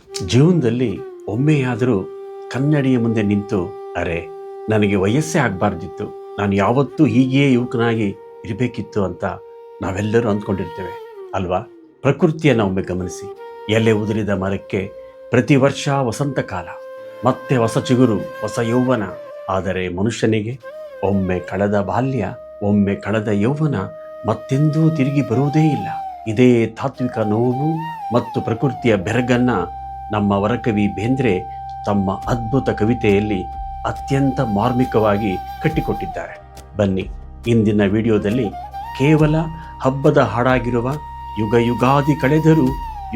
ಜೀವನದಲ್ಲಿ ಒಮ್ಮೆಯಾದರೂ ಕನ್ನಡಿಯ ಮುಂದೆ ನಿಂತು ಅರೆ ನನಗೆ ವಯಸ್ಸೇ ಆಗಬಾರ್ದಿತ್ತು, ನಾನು ಯಾವತ್ತೂ ಹೀಗೆಯೇ ಯುವಕನಾಗಿ ಇರಬೇಕಿತ್ತು ಅಂತ ನಾವೆಲ್ಲರೂ ಅಂದ್ಕೊಂಡಿರ್ತೇವೆ ಅಲ್ವಾ? ಪ್ರಕೃತಿಯನ್ನು ಒಮ್ಮೆ ಗಮನಿಸಿ. ಎಲೆ ಉದುರಿದ ಮರಕ್ಕೆ ಪ್ರತಿ ವರ್ಷ ವಸಂತ ಕಾಲ, ಮತ್ತೆ ಹೊಸ ಚಿಗುರು, ಹೊಸ ಯೌವನ. ಆದರೆ ಮನುಷ್ಯನಿಗೆ ಒಮ್ಮೆ ಕಳೆದ ಬಾಲ್ಯ, ಒಮ್ಮೆ ಕಳೆದ ಯೌವನ ಮತ್ತೆಂದೂ ತಿರುಗಿ ಬರುವುದೇ ಇಲ್ಲ. ಇದೇ ತಾತ್ವಿಕ ನೋವು ಮತ್ತು ಪ್ರಕೃತಿಯ ಬೆರಗನ್ನ ನಮ್ಮ ವರಕವಿ ಬೇಂದ್ರೆ ತಮ್ಮ ಅದ್ಭುತ ಕವಿತೆಯಲ್ಲಿ ಅತ್ಯಂತ ಮಾರ್ಮಿಕವಾಗಿ ಕಟ್ಟಿಕೊಟ್ಟಿದ್ದಾರೆ. ಬನ್ನಿ, ಇಂದಿನ ವಿಡಿಯೋದಲ್ಲಿ ಕೇವಲ ಹಬ್ಬದ ಹಾಡಾಗಿರುವ ಯುಗ ಯುಗಾದಿ ಕಳೆದರೂ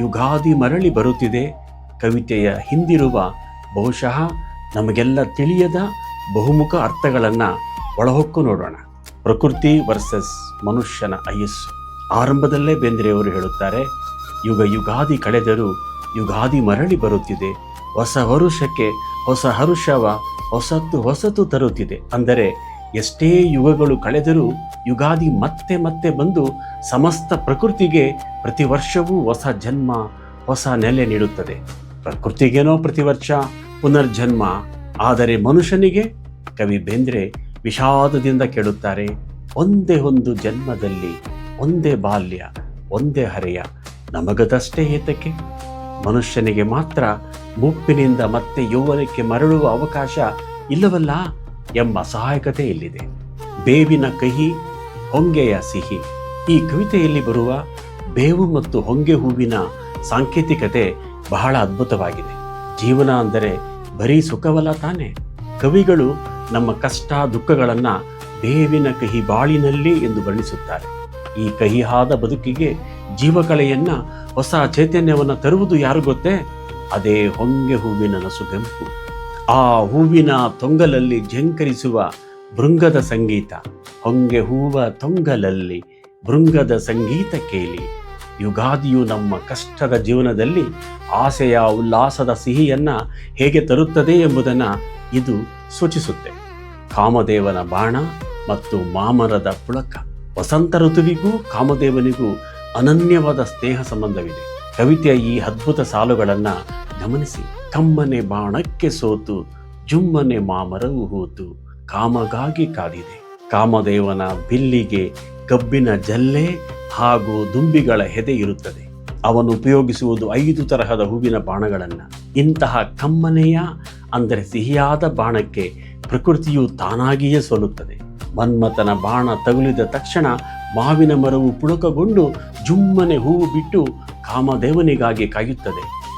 ಯುಗಾದಿ ಮರಳಿ ಬರುತ್ತಿದೆ ಕವಿತೆಯ ಹಿಂದಿರುವ ಬಹುಶಃ ನಮಗೆಲ್ಲ ತಿಳಿಯದ ಬಹುಮುಖ ಅರ್ಥಗಳನ್ನು ಒಳಹೊಕ್ಕು ನೋಡೋಣ. ಪ್ರಕೃತಿ ವರ್ಸಸ್ ಮನುಷ್ಯನ ಆಯಸ್ಸು. ಆರಂಭದಲ್ಲೇ ಬೇಂದ್ರೆಯವರು ಹೇಳುತ್ತಾರೆ, ಯುಗ ಯುಗಾದಿ ಕಳೆದರೂ ಯುಗಾದಿ ಮರಳಿ ಬರುತ್ತಿದೆ, ಹೊಸ ವರುಷಕ್ಕೆ ಹೊಸ ಹರುಷವ ಹೊಸತು ತರುತ್ತಿದೆ. ಅಂದರೆ ಎಷ್ಟೇ ಯುಗಗಳು ಕಳೆದರೂ ಯುಗಾದಿ ಮತ್ತೆ ಮತ್ತೆ ಬಂದು ಸಮಸ್ತ ಪ್ರಕೃತಿಗೆ ಪ್ರತಿ ವರ್ಷವೂ ಹೊಸ ಜನ್ಮ, ಹೊಸ ನೆಲೆ ನೀಡುತ್ತದೆ. ಪ್ರಕೃತಿಗೇನೋ ಪ್ರತಿ ವರ್ಷ ಪುನರ್ಜನ್ಮ, ಆದರೆ ಮನುಷ್ಯನಿಗೆ ಕವಿ ಬೇಂದ್ರೆ ವಿಷಾದದಿಂದ ಕೇಳುತ್ತಾರೆ, ಒಂದೇ ಒಂದು ಜನ್ಮದಲ್ಲಿ ಒಂದೇ ಬಾಲ್ಯ, ಒಂದೇ ಹರೆಯ, ನಮಗದಷ್ಟೇ ಏತಕ್ಕೆ? ಮನುಷ್ಯನಿಗೆ ಮಾತ್ರ ಮುಪ್ಪಿನಿಂದ ಮತ್ತೆ ಯೌವನಕ್ಕೆ ಮರಳುವ ಅವಕಾಶ ಇಲ್ಲವಲ್ಲ ಎಂಬ ಸಹಾಯಕತೆ ಇಲ್ಲಿದೆ. ಬೇವಿನ ಕಹಿ, ಹೊಂಗೆಯ ಸಿಹಿ. ಈ ಕವಿತೆಯಲ್ಲಿ ಬರುವ ಬೇವು ಮತ್ತು ಹೊಂಗೆ ಹೂವಿನ ಸಾಂಕೇತಿಕತೆ ಬಹಳ ಅದ್ಭುತವಾಗಿದೆ. ಜೀವನ ಅಂದರೆ ಬರೀ ಸುಖವಲ್ಲ ತಾನೆ. ಕವಿಗಳು ನಮ್ಮ ಕಷ್ಟ ದುಃಖಗಳನ್ನು ಬೇವಿನ ಕಹಿ ಬಾಳಿನಲ್ಲಿ ಎಂದು ವರ್ಣಿಸುತ್ತಾರೆ. ಈ ಕಹಿಯಾದ ಬದುಕಿಗೆ ಜೀವಕಳೆಯನ್ನ, ಹೊಸ ಚೈತನ್ಯವನ್ನು ತರುವುದು ಯಾರು ಗೊತ್ತೇ? ಅದೇ ಹೊಂಗೆ ಹೂವಿನ ನಸುಗೆಂಪು. ಆ ಹೂವಿನ ತೊಂಗಲಲ್ಲಿ ಝಂಕರಿಸುವ ಭೃಂಗದ ಸಂಗೀತ. ಹೊಂಗೆ ಹೂವ ತೊಂಗಲಲ್ಲಿ ಭೃಂಗದ ಸಂಗೀತ ಕೇಳಿ. ಯುಗಾದಿಯು ನಮ್ಮ ಕಷ್ಟದ ಜೀವನದಲ್ಲಿ ಆಸೆಯ ಉಲ್ಲಾಸದ ಸಿಹಿಯನ್ನ ಹೇಗೆ ತರುತ್ತದೆ ಎಂಬುದನ್ನು ಇದು ಸೂಚಿಸುತ್ತೆ. ಕಾಮದೇವನ ಬಾಣ ಮತ್ತು ಮಾಮರದ ಪುಳಕ. ವಸಂತ ಋತುವಿಗೂ ಕಾಮದೇವನಿಗೂ ಅನನ್ಯವಾದ ಸ್ನೇಹ ಸಂಬಂಧವಿದೆ. ಕವಿತೆಯ ಈ ಅದ್ಭುತ ಸಾಲುಗಳನ್ನು ಗಮನಿಸಿ. ಕಮ್ಮನೆ ಬಾಣಕ್ಕೆ ಸೋತು ಜುಮ್ಮನೆ ಮಾಮರವು ಹೂತು, ಕಾಮಗಾಗಿ ಕಾದಿದೆ. ಕಾಮದೇವನ ಬಿಲ್ಲಿಗೆ ಕಬ್ಬಿನ ಜಲ್ಲೆ ಹಾಗೂ ದುಂಬಿಗಳ ಹೆದೆ ಇರುತ್ತದೆ. ಅವನು ಉಪಯೋಗಿಸುವುದು 5 ತರಹದ ಹೂವಿನ ಬಾಣಗಳನ್ನು. ಇಂತಹ ಕಮ್ಮನೆಯ ಅಂದರೆ ಸಿಹಿಯಾದ ಬಾಣಕ್ಕೆ ಪ್ರಕೃತಿಯು ತಾನಾಗಿಯೇ ಸೋಲುತ್ತದೆ. ಮನ್ಮಥನ ಬಾಣ ತಗುಲಿದ ತಕ್ಷಣ ಮಾವಿನ ಮರವು ಪುಳಕಗೊಂಡು ಜುಮ್ಮನೆ ಹೂವು ಬಿಟ್ಟು ಕಾಮದೇವನಿಗಾಗಿ ಕಾಯುತ್ತದೆ.